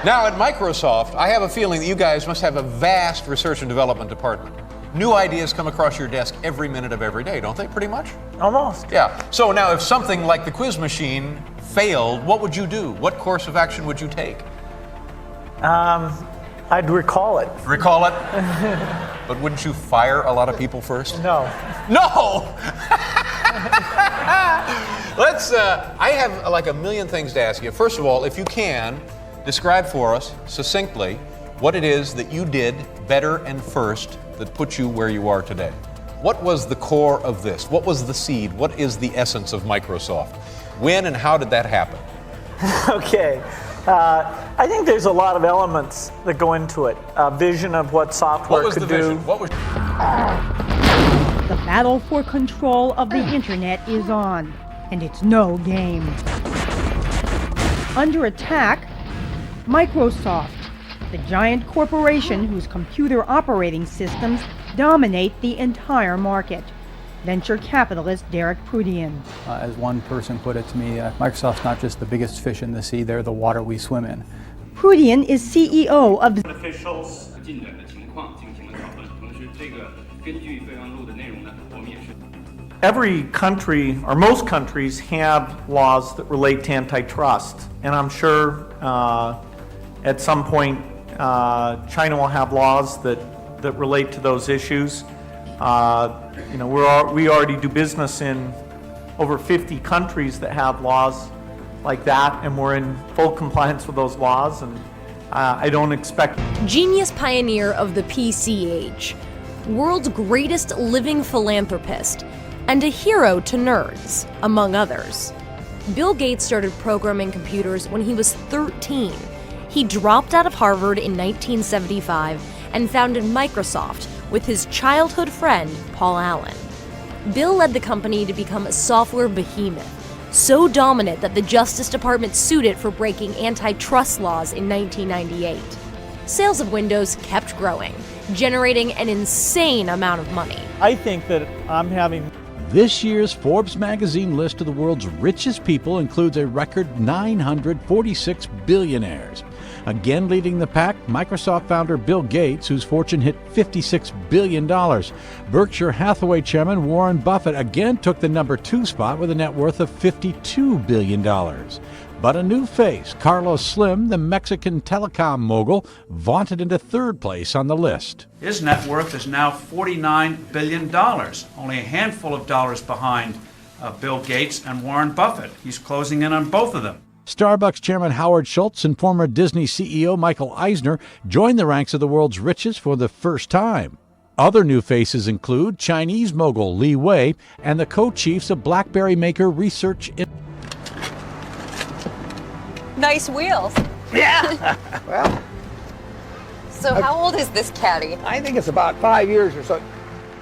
Now, at Microsoft, I have a feeling that you guys must have a vast research and development department. New ideas come across your desk every minute of every day, don't they, pretty much? Almost. Yeah. So now, if something like the quiz machine failed, what would you do? What course of action would you take? I'd recall it. Recall it? But wouldn't you fire a lot of people first? No. No! I have like a million things to ask you. First of all, if you can, describe for us succinctly what it is that you did better and first that put you where you are today. What was the core of this? What was the seed? What is the essence of Microsoft? When and how did that happen? Okay. I think there's a lot of elements that go into it. A vision of what software could do. What was the vision? What was... The battle for control of the internet is on, and it's no game. Under attack, Microsoft, the giant corporation whose computer operating systems dominate the entire market. Venture capitalist Derek Prudian. As one person put it to me, Microsoft's not just the biggest fish in the sea, they're the water we swim in. Prudian is CEO of the officials. Every country, or most countries, have laws that relate to antitrust. And I'm sure at some point China will have laws that relate to those issues. We already do business in over 50 countries that have laws like that, and we're in full compliance with those laws, and I don't expect... Genius pioneer of the PC age, world's greatest living philanthropist, and a hero to nerds, among others. Bill Gates started programming computers when he was 13. He dropped out of Harvard in 1975 and founded Microsoft with his childhood friend, Paul Allen. Bill led the company to become a software behemoth, so dominant that the Justice Department sued it for breaking antitrust laws in 1998. Sales of Windows kept growing, generating an insane amount of money. I think that I'm having... This year's Forbes magazine list of the world's richest people includes a record 946 billionaires. Again leading the pack, Microsoft founder Bill Gates, whose fortune hit $56 billion. Berkshire Hathaway chairman Warren Buffett again took the number 2 spot with a net worth of $52 billion. But a new face, Carlos Slim, the Mexican telecom mogul, vaunted into 3rd place on the list. His net worth is now $49 billion, only a handful of dollars behind Bill Gates and Warren Buffett. He's closing in on both of them. Starbucks chairman Howard Schultz and former Disney CEO Michael Eisner joined the ranks of the world's richest for the first time. Other new faces include Chinese mogul Li Wei and the co-chiefs of BlackBerry maker Research. Nice wheels. Yeah. Well, So how old is this caddy? I think it's about 5 years or so.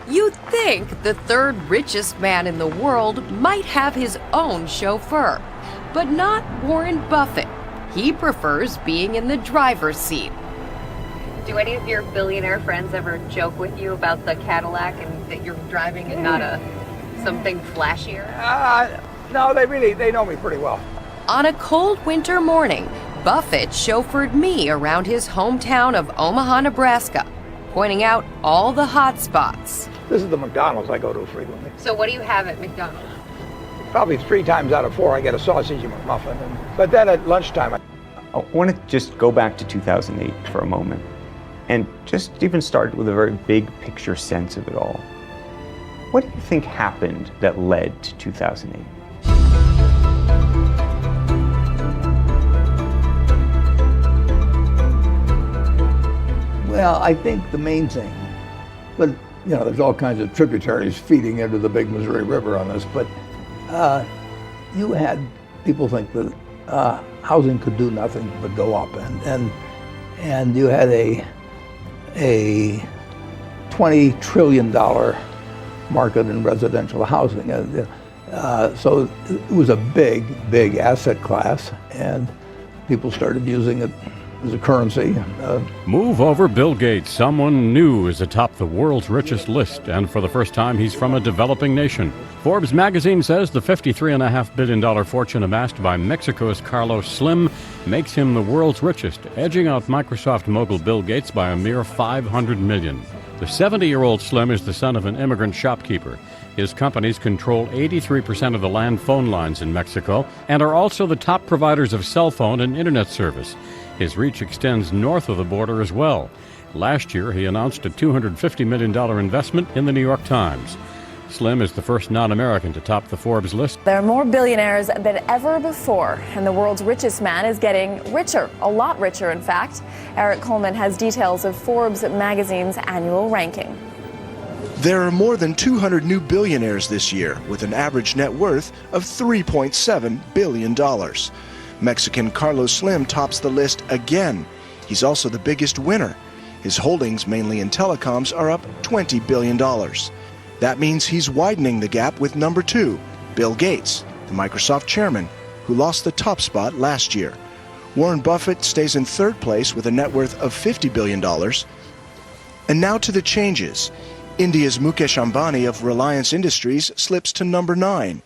You'd think the 3rd richest man in the world might have his own chauffeur, but not Warren Buffett. He prefers being in the driver's seat. Do any of your billionaire friends ever joke with you about the Cadillac and that you're driving and not something flashier? No, they know me pretty well. On a cold winter morning, Buffett chauffeured me around his hometown of Omaha, Nebraska, pointing out all the hot spots. This is the McDonald's I go to frequently. So what do you have at McDonald's? Probably 3 times out of 4 I get a sausage McMuffin, but then at lunchtime I want to just go back to 2008 for a moment and just even start with a very big picture sense of it all. What do you think happened that led to 2008? Well, I think the main thing, but there's all kinds of tributaries feeding into the big Missouri River on this, but you had people think that housing could do nothing but go up, and you had a $20 trillion market in residential housing. So it was a big asset class, and people started using it as a currency. Move over Bill Gates. Someone new is atop the world's richest list, and for the first time, he's from a developing nation. Forbes magazine says the $53.5 billion fortune amassed by Mexico's Carlos Slim makes him the world's richest, edging out Microsoft mogul Bill Gates by a mere $500 million. The 70-year-old Slim is the son of an immigrant shopkeeper. His companies control 83% of the land phone lines in Mexico and are also the top providers of cell phone and internet service. His reach extends north of the border as well. Last year, he announced a $250 million investment in the New York Times. Slim is the first non-American to top the Forbes list. There are more billionaires than ever before, and the world's richest man is getting richer, a lot richer, in fact. Eric Coleman has details of Forbes magazine's annual ranking. There are more than 200 new billionaires this year, with an average net worth of $3.7 billion. Mexican Carlos Slim tops the list again. He's also the biggest winner. His holdings, mainly in telecoms, are up $20 billion. That means he's widening the gap with number 2, Bill Gates, the Microsoft chairman, who lost the top spot last year. Warren Buffett stays in third place with a net worth of $50 billion. And now to the changes. India's Mukesh Ambani of Reliance Industries slips to number 9.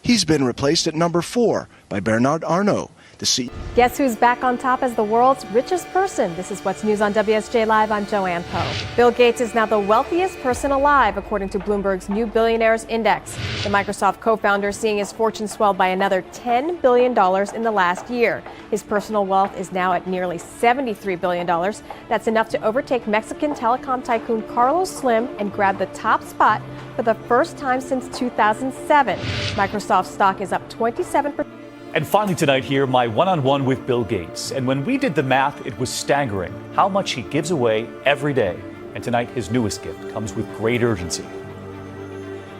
He's been replaced at number 4 by Bernard Arnault, the CEO. Guess who's back on top as the world's richest person? This is What's News on WSJ Live. I'm Joanne Poe. Bill Gates is now the wealthiest person alive, according to Bloomberg's New Billionaires Index. The Microsoft co-founder seeing his fortune swell by another $10 billion in the last year. His personal wealth is now at nearly $73 billion. That's enough to overtake Mexican telecom tycoon Carlos Slim and grab the top spot for the first time since 2007. Microsoft stock is up 27%. And finally tonight here, my one-on-one with Bill Gates. And when we did the math, it was staggering how much he gives away every day. And tonight, his newest gift comes with great urgency.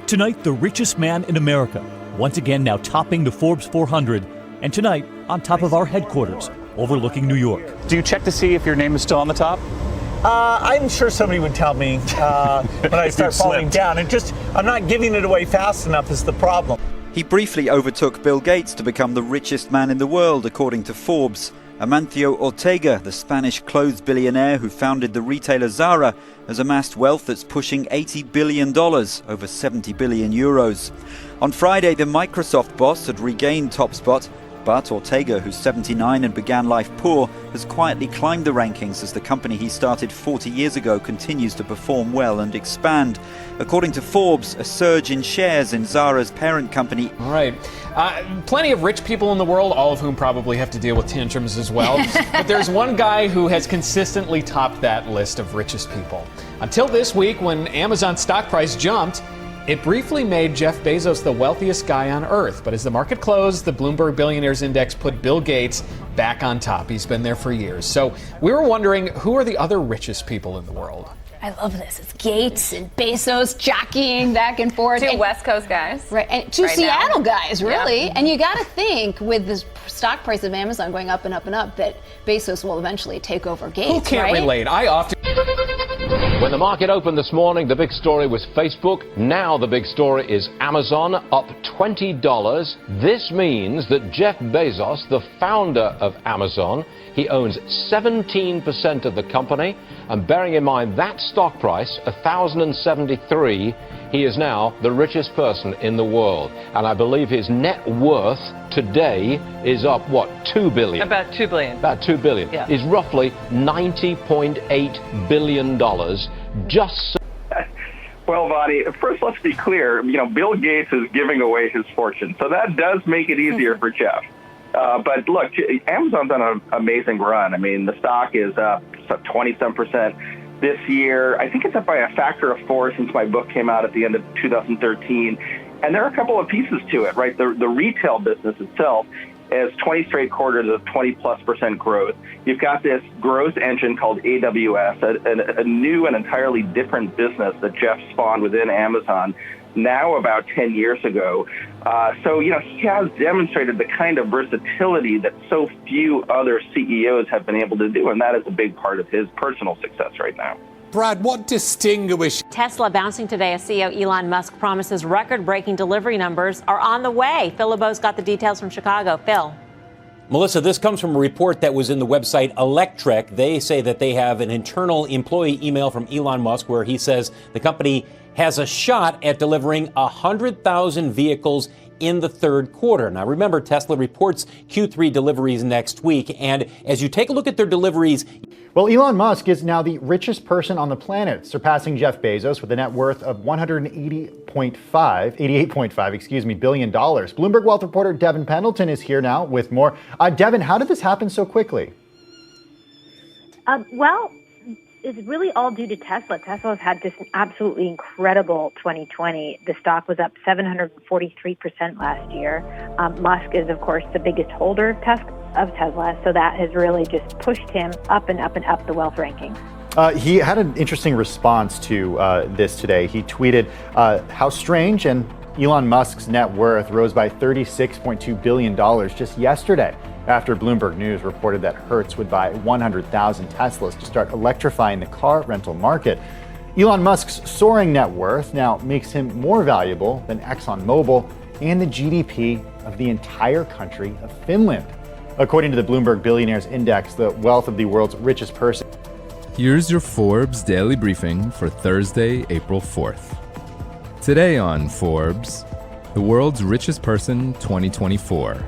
Tonight, the richest man in America, once again now topping the Forbes 400. And tonight, on top of our headquarters, overlooking New York. Do you check to see if your name is still on the top? I'm sure somebody would tell me when I start falling down. I'm not giving it away fast enough is the problem. He briefly overtook Bill Gates to become the richest man in the world, according to Forbes. Amancio Ortega, the Spanish clothes billionaire who founded the retailer Zara, has amassed wealth that's pushing $80 billion, over 70 billion euros. On Friday, the Microsoft boss had regained top spot, but Ortega, who's 79 and began life poor, has quietly climbed the rankings as the company he started 40 years ago continues to perform well and expand. According to Forbes, a surge in shares in Zara's parent company. All right. Plenty of rich people in the world, all of whom probably have to deal with tantrums as well. But there's one guy who has consistently topped that list of richest people. Until this week, when Amazon's stock price jumped, it briefly made Jeff Bezos the wealthiest guy on earth. But as the market closed, the Bloomberg Billionaires Index put Bill Gates back on top. He's been there for years. So we were wondering, who are the other richest people in the world? I love this. It's Gates and Bezos jockeying back and forth. Two West Coast guys. Right, and two Seattle guys, really. Yeah. And you got to think, with the stock price of Amazon going up and up and up, that Bezos will eventually take over Gates, Who can't relate? I often... When the market opened this morning, the big story was Facebook. Now the big story is Amazon, up $20. This means that Jeff Bezos, the founder of Amazon, he owns 17% of the company. And bearing in mind that stock price, $1,073, he is now the richest person in the world. And I believe his net worth today is up, what, $2 billion? About $2 billion. About $2 billion. Yeah. Is roughly $90.8 billion just so. Well, Vonnie, first let's be clear. Bill Gates is giving away his fortune. So that does make it easier for Jeff. But look, Amazon's on an amazing run. I mean, the stock is up 27% this year. I think it's up by a factor of 4 since my book came out at the end of 2013. And there are a couple of pieces to it, right? The retail business itself is 20 straight quarters of 20+% growth. You've got this growth engine called AWS, a new and entirely different business that Jeff spawned within Amazon now about 10 years ago. So he has demonstrated the kind of versatility that so few other CEOs have been able to do, and that is a big part of his personal success right now. Brad, what distinguishes Tesla bouncing today as CEO Elon Musk promises record-breaking delivery numbers are on the way. Phil LeBeau's got the details from Chicago. Phil. Melissa, this comes from a report that was in the website Electrek. They say that they have an internal employee email from Elon Musk where he says the company has a shot at delivering 100,000 vehicles in the third quarter. Now, remember, Tesla reports Q3 deliveries next week. And as you take a look at their deliveries, well, Elon Musk is now the richest person on the planet, surpassing Jeff Bezos with a net worth of $88.5 billion. Bloomberg Wealth reporter Devin Pendleton is here now with more. Devin, how did this happen so quickly? Well, it's really all due to Tesla. Tesla has had this absolutely incredible 2020. The stock was up 743% last year. Musk is, of course, the biggest holder of Tesla, so that has really just pushed him up and up and up the wealth rankings. He had an interesting response to this today. He tweeted how strange, and Elon Musk's net worth rose by $36.2 billion just yesterday after Bloomberg News reported that Hertz would buy 100,000 Teslas to start electrifying the car rental market. Elon Musk's soaring net worth now makes him more valuable than ExxonMobil and the GDP of the entire country of Finland. According to the Bloomberg Billionaires Index, the wealth of the world's richest person. Here's your Forbes Daily Briefing for Thursday, April 4th. Today on Forbes, the world's richest person 2024.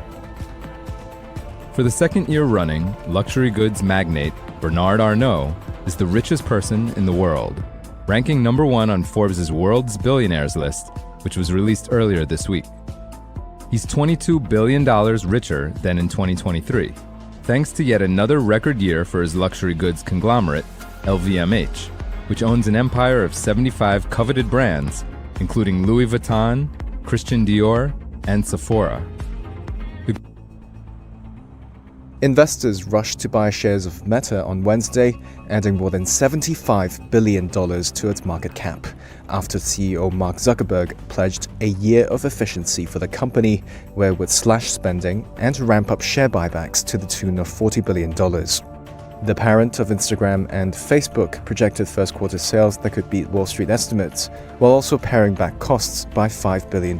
For the second year running, luxury goods magnate Bernard Arnault is the richest person in the world, ranking number 1 on Forbes' World's Billionaires list, which was released earlier this week. He's $22 billion richer than in 2023, thanks to yet another record year for his luxury goods conglomerate, LVMH, which owns an empire of 75 coveted brands, including Louis Vuitton, Christian Dior, and Sephora. Investors rushed to buy shares of Meta on Wednesday, adding more than $75 billion to its market cap, after CEO Mark Zuckerberg pledged a year of efficiency for the company, where it would slash spending and ramp up share buybacks to the tune of $40 billion. The parent of Instagram and Facebook projected first quarter sales that could beat Wall Street estimates, while also paring back costs by $5 billion.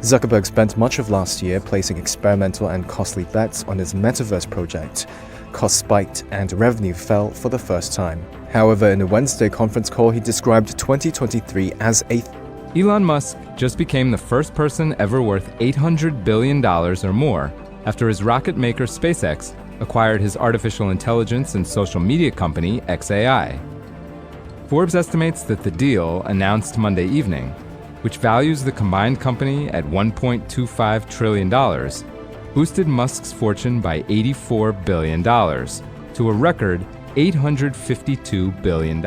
Zuckerberg spent much of last year placing experimental and costly bets on his metaverse project. Costs spiked and revenue fell for the first time. However, in a Wednesday conference call, he described 2023 as a... Elon Musk just became the first person ever worth $800 billion or more after his rocket maker SpaceX acquired his artificial intelligence and social media company xAI. Forbes estimates that the deal, announced Monday evening, which values the combined company at $1.25 trillion, boosted Musk's fortune by $84 billion to a record $852 billion.